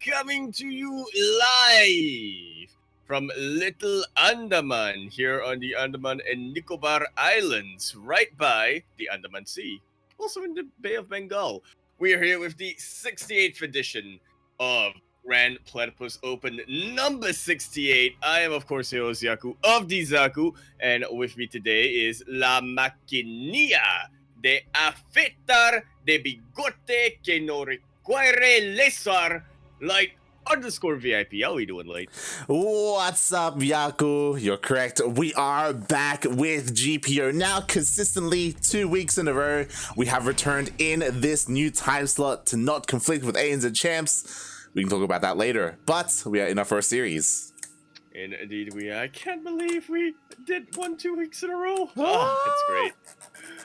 coming to you live from Little Andaman here on the Andaman and Nicobar Islands, right by the Andaman Sea, also in the Bay of Bengal. We are here with the 68th edition of Grand Platypus Open number 68. I am, of course, Yakuzaku of the Zaku, and with me today is La Maquinilla de afeitar de bigote que no requiere lesar light _VIP. How we doing, Light? What's up, Yaku? You're correct. We are back with GPO now consistently 2 weeks in a row. We have returned in this new time slot to not conflict with ANZ champs. We can talk about that later, but we are in our first series. Indeed, I can't believe we did 2 weeks in a row. Oh, it's great.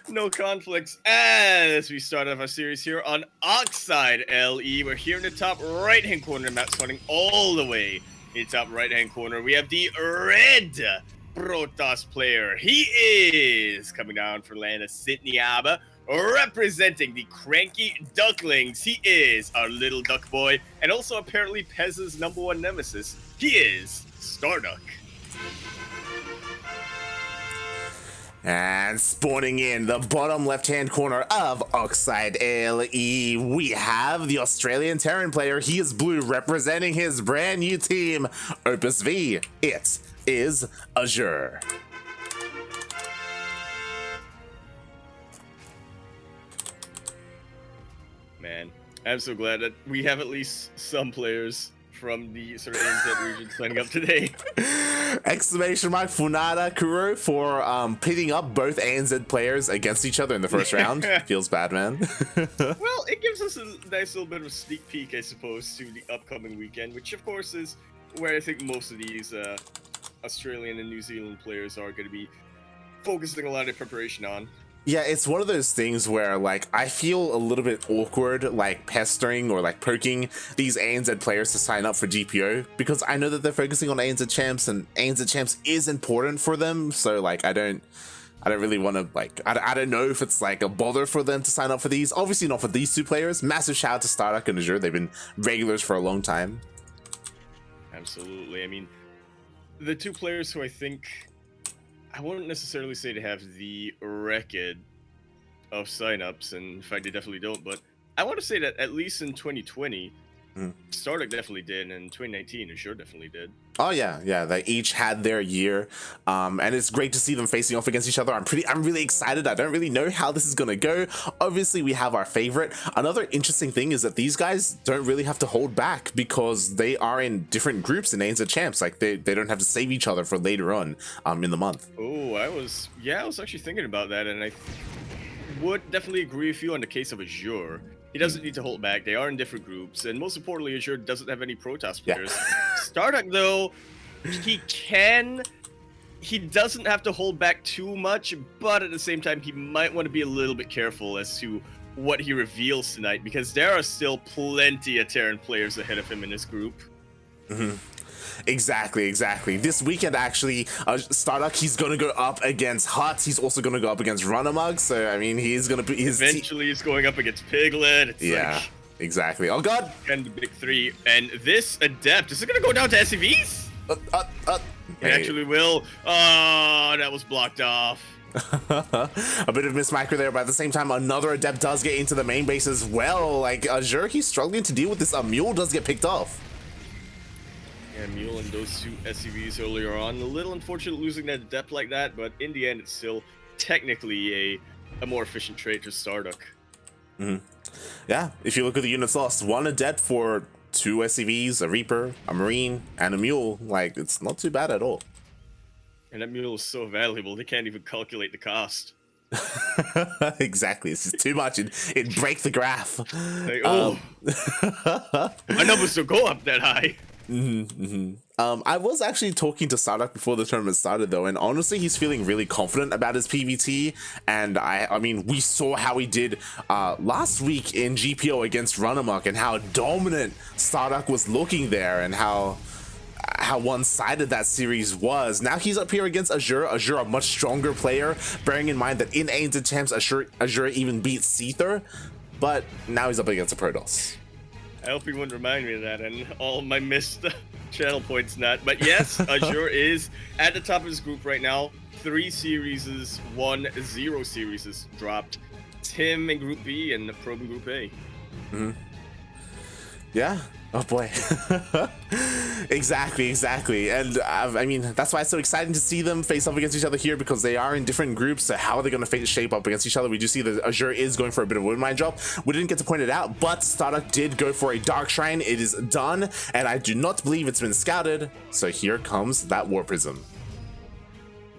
No conflicts as we start off our series here on Oxide LE. We're here in the top right-hand corner. Map's running all the way in the top right-hand corner. We have the red Protoss player. He is coming down for land of Sydney Abba, representing the Cranky Ducklings. He is our little duck boy, and also apparently Pez's #1 nemesis. He is StarDuck. And spawning in the bottom left-hand corner of Oxide LE, we have the Australian Terran player. He is blue, representing his brand new team, Opus V. It is Azure. Man, I'm so glad that we have at least some players from the sort of ANZ region signing up today. Exclamation mark Funada Kuro for pitting up both ANZ players against each other in the first round. Feels bad, man. Well, it gives us a nice little bit of a sneak peek, I suppose, to the upcoming weekend, which of course is where I think most of these Australian and New Zealand players are going to be focusing a lot of their preparation on. Yeah, it's one of those things where, like, I feel a little bit awkward, like, pestering or, like, poking these ANZ players to sign up for GPO, because I know that they're focusing on ANZ champs, and ANZ champs is important for them, so, like, I don't really want to, like, I don't know if it's, like, a bother for them to sign up for these. Obviously not for these two players. Massive shout out to StarDuck and Azure. They've been regulars for a long time. Absolutely. I mean, the two players who I wouldn't necessarily say they have the record of signups, and in fact, they definitely don't, but I want to say that at least in 2020, StarDuck definitely did, and in 2019, Azure definitely did. Oh yeah, they each had their year, and it's great to see them facing off against each other. I'm really excited. I don't really know how this is gonna go. Obviously, we have our favorite. Another interesting thing is that these guys don't really have to hold back because they are in different groups in ANZ champs. Like they don't have to save each other for later on in the month. Oh, I was actually thinking about that, and I would definitely agree with you on the case of Azure. He doesn't need to hold back. They are in different groups, and most importantly, Azure doesn't have any Protoss players. Yeah. StarDuck, though, he doesn't have to hold back too much, but at the same time, he might want to be a little bit careful as to what he reveals tonight, because there are still plenty of Terran players ahead of him in this group. Exactly. This weekend, actually, StarDuck, he's gonna go up against Hut. He's also gonna go up against Runamug. So I mean, he's gonna be eventually he's going up against Piglet. It's like, exactly. Oh god. And the big three. And this Adept, is it gonna go down to SEVs? It actually will. Oh, that was blocked off. A bit of mismicro there, but at the same time, another Adept does get into the main base as well. Like Azure, he's struggling to deal with this. A Mule does get picked off. Yeah, Mule and those two SCVs earlier on. A little unfortunate losing that depth like that, but in the end, it's still technically a more efficient trade to StarDuck. Yeah, if you look at the units lost, one Adept for 2 SCVs, a Reaper, a Marine, and a Mule. Like, it's not too bad at all. And that Mule is so valuable, they can't even calculate the cost. Exactly, it's just too much. It'd break the graph. Like, my numbers don't go up that high. I was actually talking to StarDuck before the tournament started, though, and honestly, he's feeling really confident about his PvT. And I mean, we saw how he did last week in GPO against Runamuk, and how dominant StarDuck was looking there, and how one-sided that series was. Now he's up here against Azure, a much stronger player, bearing in mind that in ANZ champs, Azure even beat Seether, but now he's up against a Protoss. I hope he wouldn't remind me of that and all my missed channel points not. But yes, Azure is at the top of his group right now. 3 series, 1 0 series dropped. Tim in Group B and Probe in Group A. Mm-hmm. Yeah. Oh boy. Exactly. And I mean, that's why it's so exciting to see them face up against each other here, because they are in different groups. So how are they going to shape up against each other? We do see that Azure is going for a bit of a win-mine drop. We didn't get to point it out, but StarDuck did go for a Dark Shrine. It is done, and I do not believe it's been scouted. So here comes that War Prism.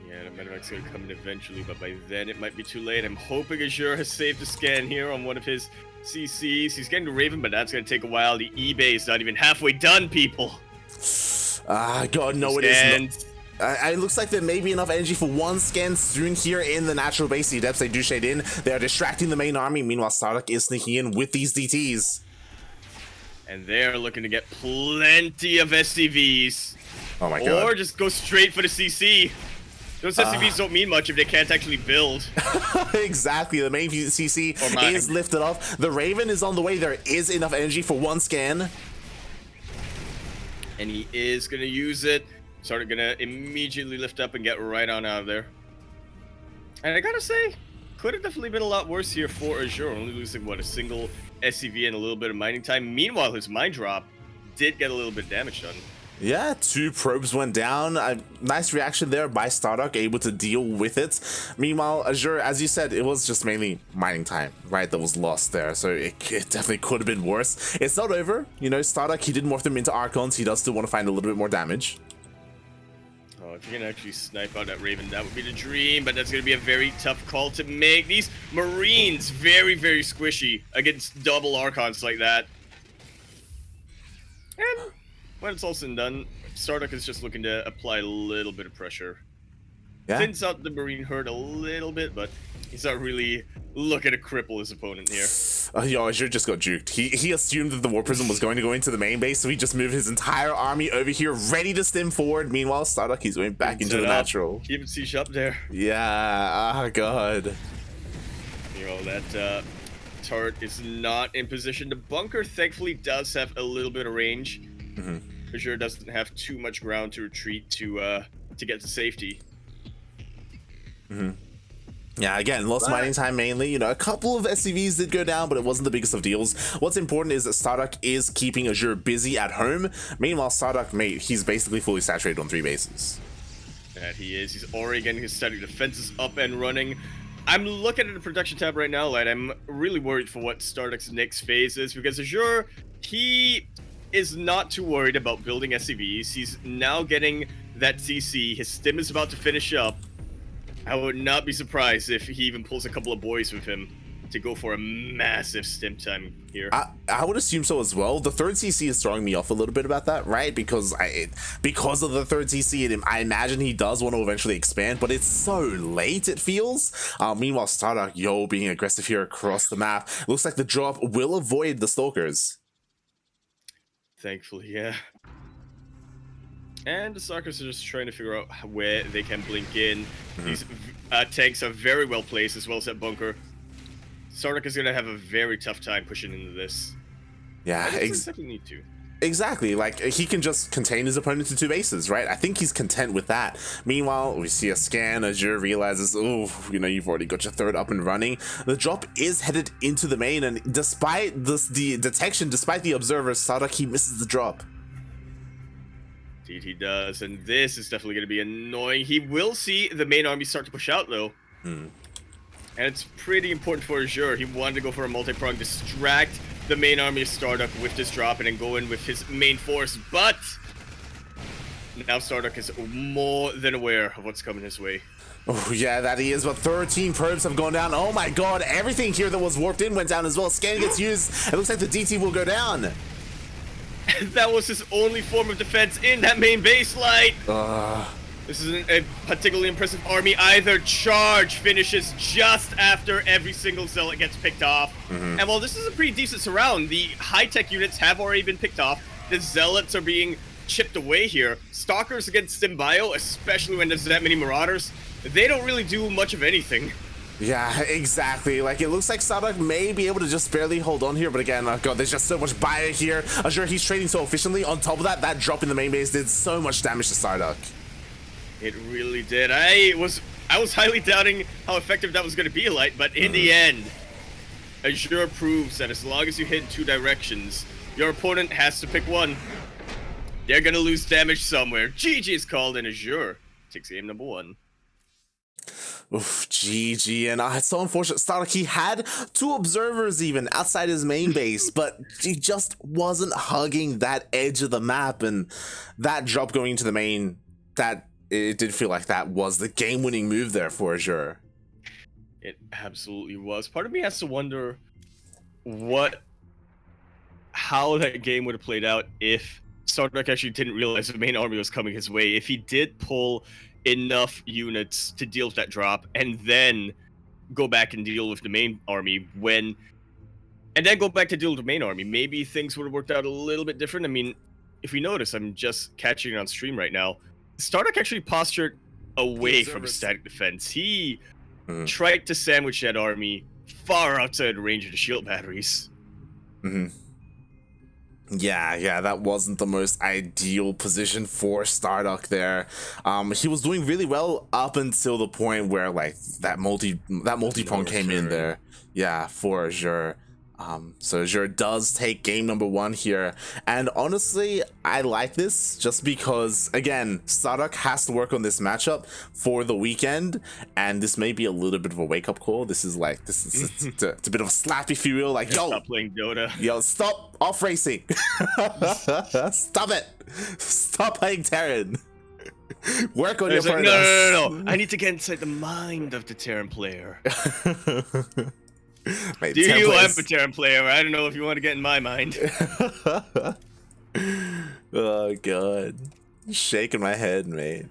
Yeah, the Medevac's going to come in eventually, but by then it might be too late. I'm hoping Azure has saved a scan here on one of his CCs. He's getting to Raven, but that's going to take a while. The eBay is not even halfway done, people. God, no, it isn't. It looks like there may be enough energy for one scan soon here in the natural base. The Adepts, they do shade in. They are distracting the main army. Meanwhile, StarDuck is sneaking in with these DTs. And they're looking to get plenty of SCVs. Oh my god. Or just go straight for the CC. Those SCVs don't mean much if they can't actually build. Exactly. The main CC is lifted off. The Raven is on the way. There is enough energy for one scan. And he is going to use it. StarDuck going to immediately lift up and get right on out of there. And I gotta say, could have definitely been a lot worse here for Azure. Only losing, what, a single SCV and a little bit of mining time. Meanwhile, his mine drop did get a little bit of damage done. Yeah, 2 probes went down. Nice reaction there by StarDuck, able to deal with it. Meanwhile, Azure, as you said, it was just mainly mining time, right, that was lost there. So it definitely could have been worse. It's not over. You know, StarDuck, he did morph them into Archons. He does still want to find a little bit more damage. Oh, if you can actually snipe out that Raven, that would be the dream, but that's going to be a very tough call to make. These Marines, very, very squishy against double Archons like that. And when it's all said and done, StarDuck is just looking to apply a little bit of pressure. Yeah. Thins out the Marine herd a little bit, but he's not really looking to cripple his opponent here. Yo, Azure just got juked. He assumed that the War Prism was going to go into the main base, so he just moved his entire army over here, ready to stem forward. Meanwhile, StarDuck, he's going back into the natural. Keep it siege up there. Yeah, god. You know, that turret is not in position. The bunker, thankfully, does have a little bit of range. Mm-hmm. Azure doesn't have too much ground to retreat to get to safety. Mm-hmm. Yeah, again, lost mining time mainly. You know, a couple of SCVs did go down, but it wasn't the biggest of deals. What's important is that StarDuck is keeping Azure busy at home. Meanwhile, StarDuck, mate, he's basically fully saturated on 3 bases. That he is. He's already getting his static defenses up and running. I'm looking at the production tab right now, Light. I'm really worried for what StarDuck's next phase is, because Azure, he is not too worried about building SCVs. He's now getting that CC. His stim is about to finish up. I would not be surprised if he even pulls a couple of boys with him to go for a massive stim time here. I would assume so as well. The 3rd CC is throwing me off a little bit about that, right? Because of the 3rd CC, I imagine he does want to eventually expand, but it's so late, it feels. Meanwhile, StarDuck, yo, being aggressive here across the map. Looks like the drop will avoid the Stalkers. Thankfully, yeah. And the Stalkers are just trying to figure out where they can blink in. Mm-hmm. These tanks are very well placed, as well as that bunker. StarDuck is going to have a very tough time pushing into this. Yeah, exactly. Need to. Exactly. Like, he can just contain his opponent to 2 bases, right? I think he's content with that. Meanwhile, we see a scan. Azure realizes, oh, you know, you've already got your 3rd up and running. The drop is headed into the main, and despite the detection, despite the observers, StarDuck, he misses the drop. Indeed he does, and this is definitely going to be annoying. He will see the main army start to push out, though. And it's pretty important for Azure. He wanted to go for a multi-prong, distract the main army of StarDuck with this drop, and then go in with his main force. But now StarDuck is more than aware of what's coming his way. Oh, yeah, that he is, but 13 probes have gone down. Oh my god, everything here that was warped in went down as well. Scan gets used. It looks like the DT will go down. That was his only form of defense in that main base, Light. This isn't a particularly impressive army either. Charge finishes just after every single zealot gets picked off. And while this is a pretty decent surround, the high-tech units have already been picked off. The zealots are being chipped away here. Stalkers against Symbio, especially when there's that many Marauders, they don't really do much of anything. Yeah, exactly. Like, it looks like StarDuck may be able to just barely hold on here, but again, oh god, there's just so much bio here. Azure, he's trading so efficiently. On top of that, that drop in the main base did so much damage to StarDuck. It really did. I was highly doubting how effective that was going to be, Light, but in the end, Azure proves that as long as you hit in 2 directions, your opponent has to pick one. They're going to lose damage somewhere. GG is called, and Azure takes game number 1. Oof, GG, and it's so unfortunate. StarDuck, he had 2 observers even outside his main base, but he just wasn't hugging that edge of the map, and that drop going into the main, that it did feel like that was the game-winning move there for Azure. It absolutely was. Part of me has to wonder how that game would have played out if StarDuck actually didn't realize the main army was coming his way. If he did pull enough units to deal with that drop and then go back and deal with the main army and then go back to deal with the main army, maybe things would have worked out a little bit different. I mean, if we notice, I'm just catching it on stream right now, StarDuck actually postured away from static defense. He tried to sandwich that army far outside range of the shield batteries. Yeah, that wasn't the most ideal position for StarDuck there. He was doing really well up until the point where like that multi-prong came in there. Yeah, for Azure. So Azure does take game number 1 here, and honestly, I like this just because, again, StarDuck has to work on this matchup for the weekend, and this may be a little bit of a wake-up call. It's a bit of a slap, if you will. Like, yo, stop playing Dota. Yo, stop off racing. Stop it. Stop playing Terran. Work on your like, no. I need to get inside the mind of the Terran player. Mate, Do you? I'm a Terran player. I don't know if you want to get in my mind. Oh god, shaking my head, mate.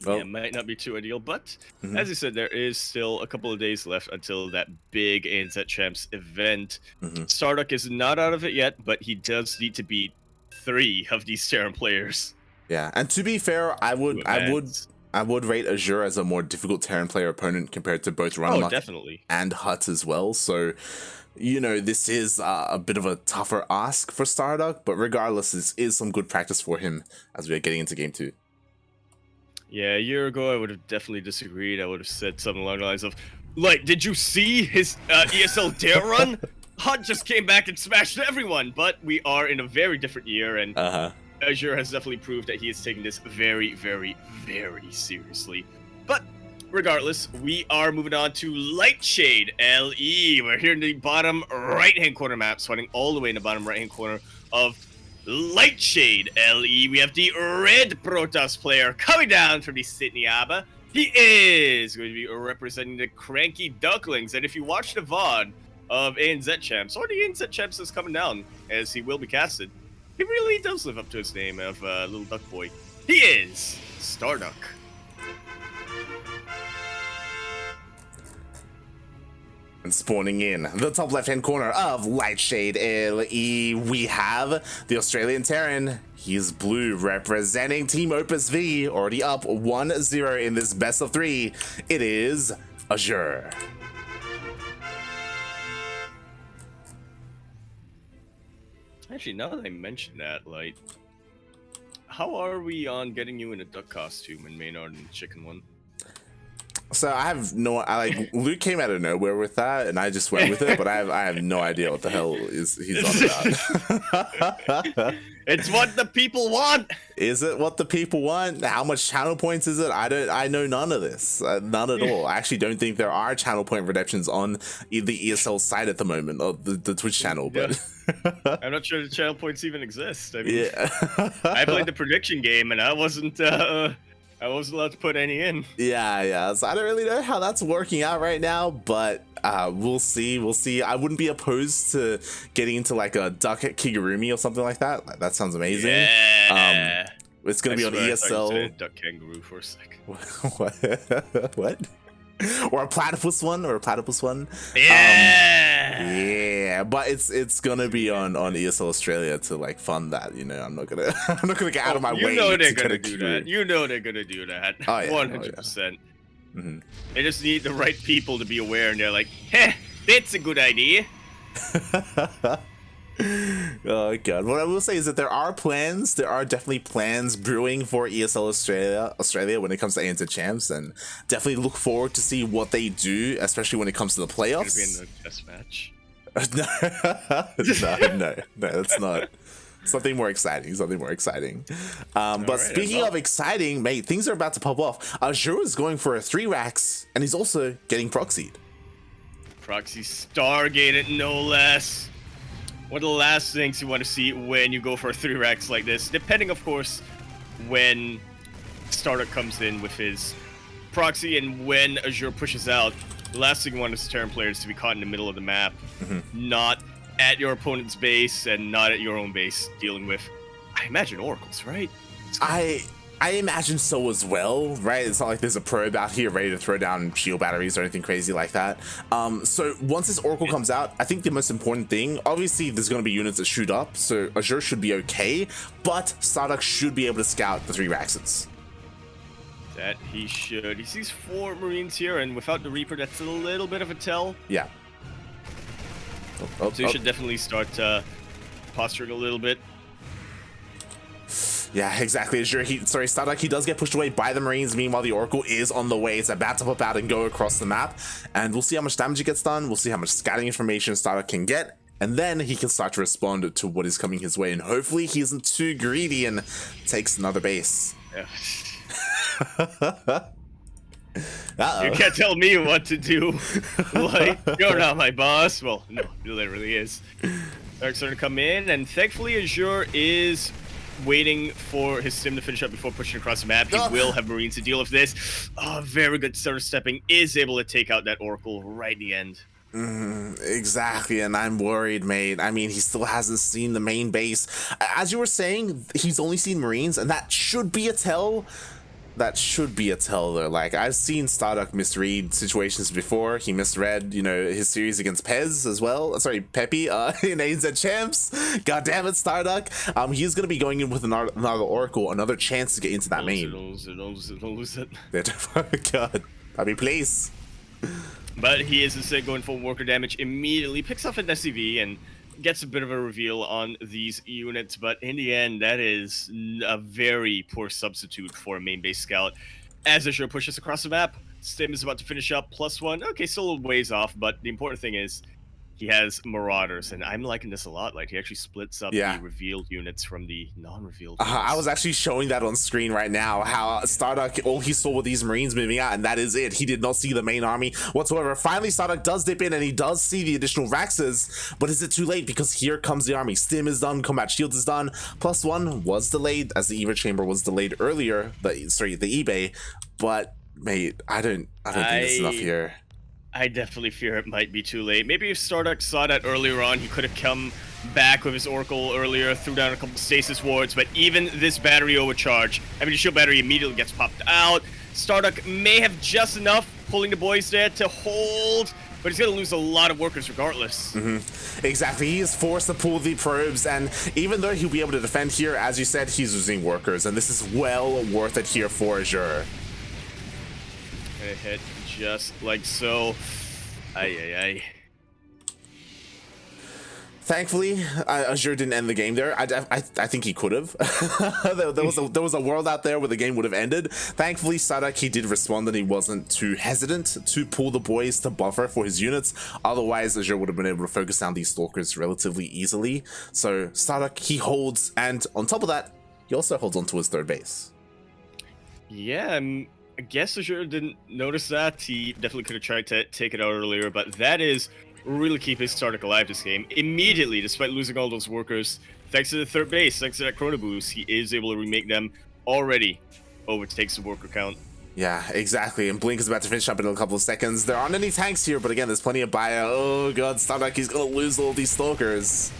Well, yeah, it might not be too ideal, but as you said, there is still a couple of days left until that big ANZ Champs event. StarDuck is not out of it yet, but he does need to beat 3 of these Terran players. Yeah, and to be fair, I would rate Azure as a more difficult Terran player opponent compared to both Runamok and Hut as well. So, you know, this is a bit of a tougher ask for StarDuck, but regardless, this is some good practice for him as we are getting into game 2. Yeah, a year ago, I would have definitely disagreed. I would have said something along the lines of, like, did you see his ESL dare run? Hut just came back and smashed everyone, but we are in a very different year, and Azure has definitely proved that he is taking this very, very, very seriously. But regardless, we are moving on to Lightshade LE. We're here in the bottom right-hand corner map, swinging all the way in the bottom right-hand corner of Lightshade LE. We have the red Protoss player coming down from the Sydney ABBA. He is going to be representing the Cranky Ducklings. And if you watch the VOD of ANZ Champs, or the ANZ Champs is coming down, as he will be casted, he really does live up to his name of Little Duck Boy. He is StarDuck. And spawning in the top left-hand corner of Lightshade LE, we have the Australian Terran. He's blue, representing Team Opus V, already up 1-0 in this best of 3. It is Azure. Actually, now that I mention that, like, how are we on getting you in a duck costume in Maynard and Chicken one? So I have Luke came out of nowhere with that, and I just went with it, but I have no idea what the hell he's on about. It's what the people want. Is it what the people want? How much channel points is it? I know none of this, none at all. I actually don't think there are channel point redemptions on the ESL site at the moment, or the Twitch channel. But I'm not sure the channel points even exist. I mean, I played the prediction game, and I wasn't allowed to put any in. Yeah. So I don't really know how that's working out right now, but we'll see. I wouldn't be opposed to getting into like a duck Kigurumi or something like that. That sounds amazing. Yeah. It's gonna be on ESL. Duck kangaroo for a second. What? or a platypus one, yeah, but it's gonna be on ESL Australia to like fund that. You know, I'm not gonna get out of my way. You know they're to gonna get a do crew. that. You know they're gonna do that. Oh, yeah. 100%. Mm-hmm. They just need the right people to be aware, and they're like, "Heh, that's a good idea." Oh god. What I will say is that there are definitely plans brewing for ESL Australia when it comes to ANZ champs, and definitely look forward to see what they do, especially when it comes to the playoffs. It's gonna be in the chess match. no, that's not. Something more exciting. But right, speaking of exciting, mate, things are about to pop off. Azure is going for a 3 racks, and he's also getting proxied. Proxy Stargate, no less. One of the last things you want to see when you go for 3 racks like this, depending, of course, when StarDuck comes in with his proxy and when Azure pushes out. The last thing you want is Terran players to be caught in the middle of the map, not at your opponent's base and not at your own base, dealing with, I imagine, oracles, right? I imagine so as well, right? It's not like there's a probe out here ready to throw down shield batteries or anything crazy like that. So once this Oracle comes out, I think the most important thing, obviously there's going to be units that shoot up, so Azure should be okay, but StarDuck should be able to scout the 3 Raxes. That he should. He sees 4 Marines here, and without the Reaper, that's a little bit of a tell. Yeah. So you should definitely start posturing a little bit. Yeah, exactly. Azure, StarDuck, he does get pushed away by the Marines. Meanwhile, the Oracle is on the way. It's about to pop out and go across the map. And we'll see how much damage it gets done. We'll see how much scouting information StarDuck can get. And then he can start to respond to what is coming his way. And hopefully he isn't too greedy and takes another base. Yeah. Uh-oh. You can't tell me what to do. Like, you're not my boss. Well, no, it literally is. Dark's starting to come in, and thankfully Azure is waiting for his stim to finish up before pushing across the map. He will have Marines to deal with this. Oh, very good starter stepping. Is able to take out that Oracle right in the end. Exactly, and I'm worried, mate. I mean, he still hasn't seen the main base. As you were saying, he's only seen Marines, and that should be a tell. Though. Like, I've seen StarDuck misread situations before. He misread, his series against Pez as well. Sorry, Peppy in ANZ Champs. God damn it, StarDuck. He's going to be going in with another Oracle, another chance to get into that main. Don't lose it. Oh, God. Peppy, please. But he is instead going for worker damage immediately, picks off an SCV, and gets a bit of a reveal on these units, but in the end, that is a very poor substitute for a main base scout. As Azure pushes across the map, Stim is about to finish up, +1. Okay, still a ways off, but the important thing is he has Marauders, and I'm liking this a lot. Like, he actually splits up the revealed units from the non-revealed units. I was actually showing that on screen right now, how StarDuck, all he saw were these Marines moving out, and that is it. He did not see the main army whatsoever. Finally, StarDuck does dip in, and he does see the additional Raxes, but is it too late? Because here comes the army. Stim is done, Combat Shield is done, +1 was delayed, as the Eva Chamber was delayed earlier, the eBay, but, mate, I don't think it's enough here. I definitely fear it might be too late. Maybe if StarDuck saw that earlier on, he could have come back with his Oracle earlier, threw down a couple stasis wards, but even this battery overcharge, the shield battery immediately gets popped out. StarDuck may have just enough pulling the boys there to hold, but he's going to lose a lot of workers regardless. Exactly. He is forced to pull the probes, and even though he'll be able to defend here, as you said, he's losing workers, and this is well worth it here for Azure. Gonna hit just like so. Ay. Thankfully, Azure didn't end the game there. I think he could have. there was a world out there where the game would have ended. Thankfully, StarDuck, he did respond, and he wasn't too hesitant to pull the boys to buffer for his units. Otherwise, Azure would have been able to focus down these Stalkers relatively easily. So StarDuck, he holds, and on top of that, he also holds on to his 3rd base. Yeah, I guess Azure didn't notice that. He definitely could have tried to take it out earlier, but that is really keeping StarDuck alive this game. Immediately, despite losing all those workers, thanks to the 3rd base, thanks to that Chrono Boost, he is able to remake them. Already overtakes the worker count. Yeah, exactly. And Blink is about to finish up in a couple of seconds. There aren't any tanks here, but again, there's plenty of bio. Oh god, StarDuck, he's gonna lose all these Stalkers.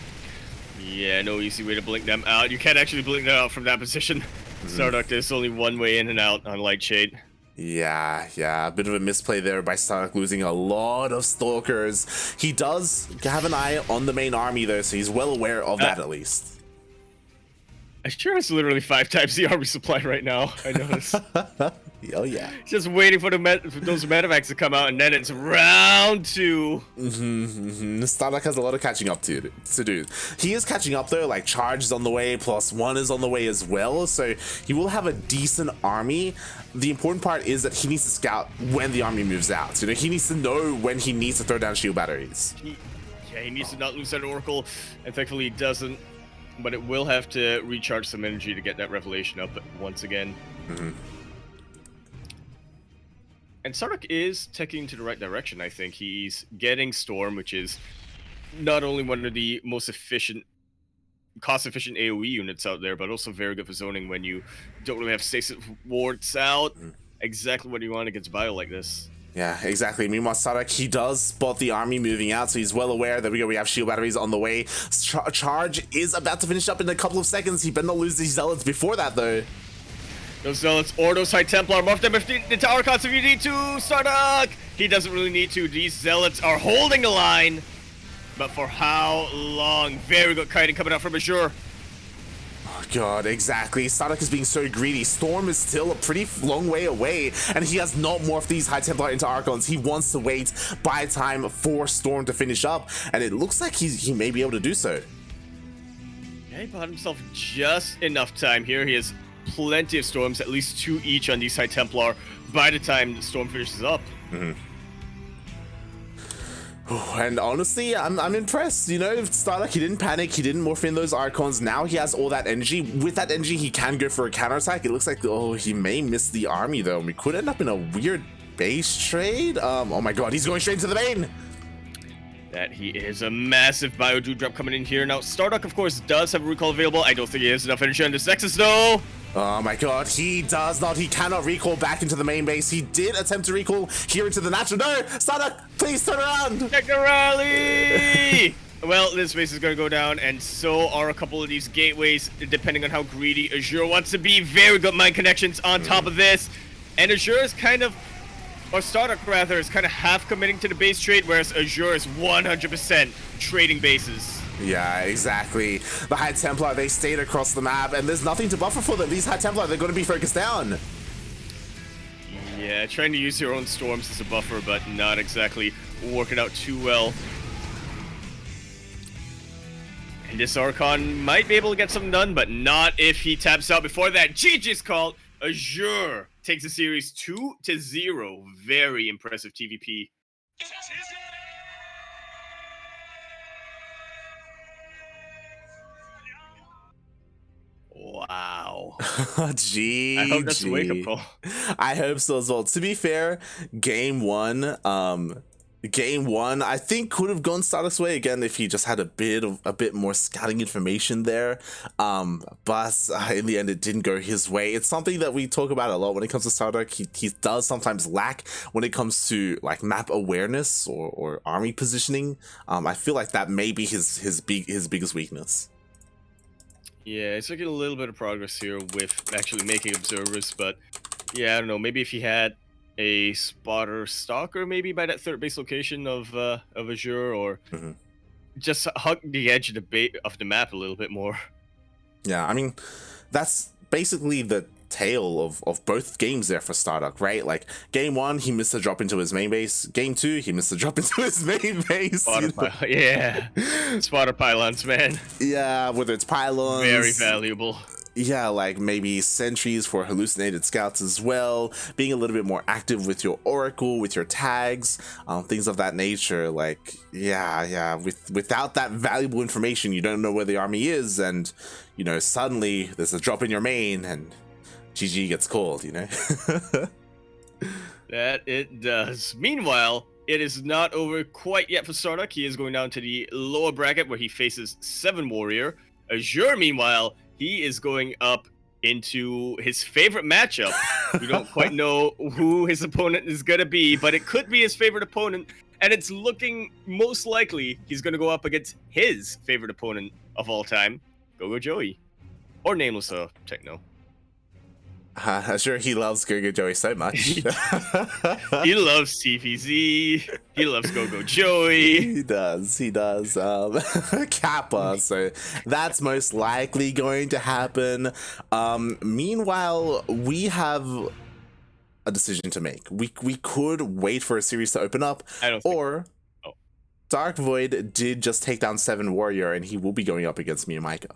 Yeah, no easy way to blink them out. You can't actually blink them out from that position. StarDuck, there's only one way in and out on Light Shade. Yeah, a bit of a misplay there by StarDuck losing a lot of Stalkers. He does have an eye on the main army though, so he's well aware of that at least. Azure is literally 5 times the army supply right now. I noticed. Oh yeah. Just waiting for those medevacs to come out, and then it's round 2. StarDuck has a lot of catching up to do. He is catching up though, like Charge is on the way, +1 is on the way as well, so he will have a decent army. The important part is that he needs to scout when the army moves out. You know, he needs to know when he needs to throw down shield batteries. He needs to not lose that Oracle, and thankfully he doesn't. But it will have to recharge some energy to get that Revelation up once again. And StarDuck is taking to the right direction, I think. He's getting Storm, which is not only one of the most efficient, cost-efficient AoE units out there, but also very good for zoning when you don't really have stasis wards out. Exactly what you want against bio like this. Yeah, exactly. Meanwhile, StarDuck, he does spot the army moving out, so he's well aware that we have shield batteries on the way. Charge is about to finish up in a couple of seconds. He better not lose these Zealots before that, though. Those Zealots or those High Templar, morph them into Tower Cots if you need to, StarDuck! He doesn't really need to. These Zealots are holding the line. But for how long? Very good kiting coming out from Azure. God, exactly. StarDuck is being so greedy. Storm is still a pretty long way away, and he has not morphed these High Templar into Archons. He wants to wait by time for Storm to finish up, and it looks like he may be able to do so. Yeah, he bought himself just enough time here. He has plenty of Storms, at least 2 each on these High Templar by the time the Storm finishes up. And honestly, I'm impressed. You know, StarDuck, he didn't panic, he didn't morph in those Archons. Now he has all that energy. With that energy, he can go for a counterattack. It looks like, oh, he may miss the army though. We could end up in a weird base trade. Oh my god, he's going straight to the main. That he is a massive bio drop coming in here. Now, StarDuck, of course, does have a recall available. I don't think he has enough energy on this Nexus, though. Oh my god, he does not. He cannot recall back into the main base. He did attempt to recall here into the natural. No, StarDuck, please turn around. Check the rally. Well, this base is going to go down, and so are a couple of these gateways, depending on how greedy Azure wants to be. Very good mine connections on top of this. And Azure is kind of, or StarDuck rather, is kind of half committing to the base trade, whereas Azure is 100% trading bases. Yeah, exactly. The High Templar, they stayed across the map, and there's nothing to buffer for them. These High Templar, they're going to be focused down. Yeah, trying to use your own Storms as a buffer, but not exactly working out too well. And this Archon might be able to get something done, but not if he taps out before that. GG's called. Azure takes the series 2-0. Very impressive TVP. Wow. Gee, I hope that's a wake-up call. I hope so as well. To be fair, game one, I think could have gone StarDuck's way again if he just had a bit more scouting information there. But in the end, it didn't go his way. It's something that we talk about a lot when it comes to StarDuck. He does sometimes lack when it comes to like map awareness or army positioning. I feel like that may be his biggest weakness. Yeah, it's making a little bit of progress here with actually making observers, but yeah, I don't know. Maybe if he had a spotter stalker, maybe by that third base location of Azure, or just hug the edge of the map a little bit more. Yeah, I mean, that's basically the tale of both games there for StarDuck, right? Like game one, he missed a drop into his main base. Game two, he missed a drop into his main base. Yeah, spotter pylons, man. Yeah, whether it's pylons, very valuable. Yeah, like maybe sentries for hallucinated scouts as well, being a little bit more active with your oracle, with your tags, things of that nature. Like, yeah, without that valuable information, you don't know where the army is, and you know, suddenly there's a drop in your main and GG gets called, you know. That it does. Meanwhile, it is not over quite yet for StarDuck. He is going down to the lower bracket where he faces 7 Warrior. Azure, meanwhile, he is going up into his favorite matchup. We don't quite know who his opponent is going to be, but it could be his favorite opponent, and it's looking most likely he's going to go up against his favorite opponent of all time, Go Joey. Or Nameless Techno. Sure, he loves Go-Go Joey so much. He loves TVZ. He loves Go-Go Joey. He does. Kappa. So that's most likely going to happen. Meanwhile, we have a decision to make. We could wait for a series to open up, I don't think or Dark Void did just take down 7 Warrior, and he will be going up against me and Micah.